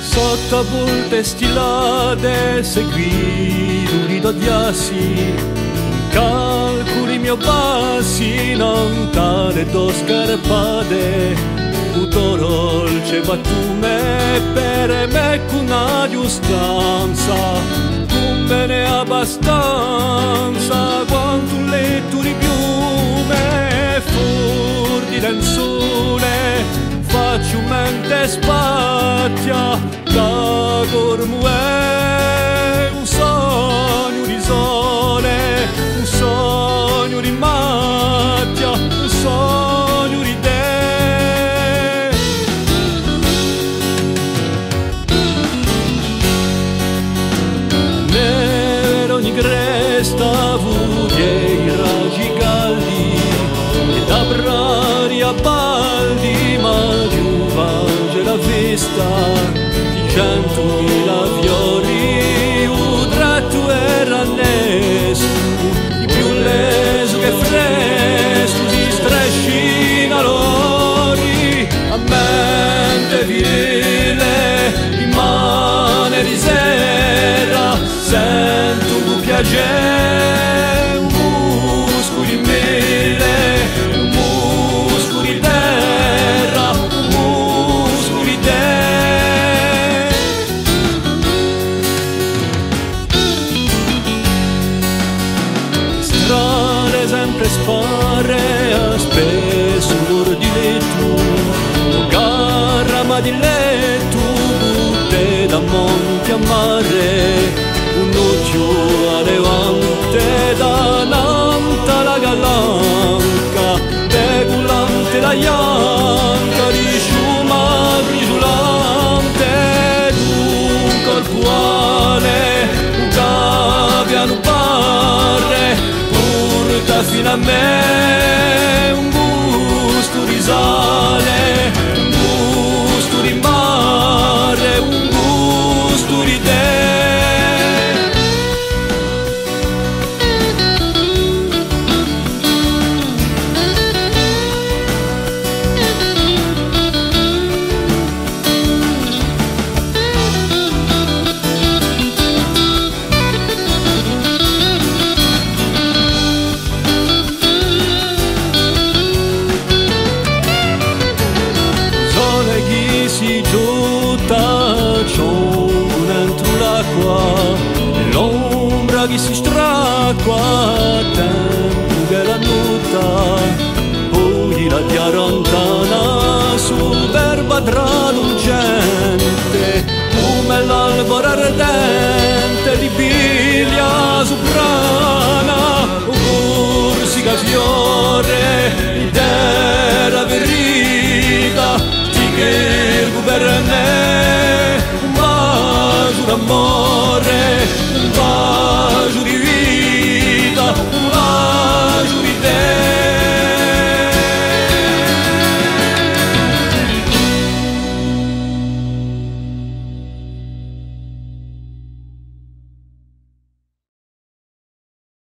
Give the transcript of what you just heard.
Sotto bulte stilate seguì d'odiassi, calcoli mio passi, non tale do scarpate, tutto dolce battume per me con una giustanza, con bene abbastanza, quanto un letto di piume, fur di lenzuole, faccio mente spacchia, da gormue, un sogno di sole, un sogno di macchia, un sogno di te. Nero ogni cresta vuglie i raggi caldi e da brari a baldi ma giuvange la vista. 100.000 fiori, un tratto era annesso, di più leso che fresco, si strescina l'ori, a mente virile, in mane di sera, sento un piacere, un muscolo di mele, un muscolo di terra, un muscolo di terra. Sempre spare a spesso l'ora di letto, garra ma di letto, butte da monte a mare, un occhio a levante, da nanta la galanca, degulante la ianca, di sciuma gridulante, d'un corpuale, un caviano parre, fino a me un gusto di sale, un gusto di mare, un gusto di te. Si giutta ciò dentro l'acqua e l'ombra che si stracqua tempo che la nuta poi la tiarontana su verba traducente come l'albor ardente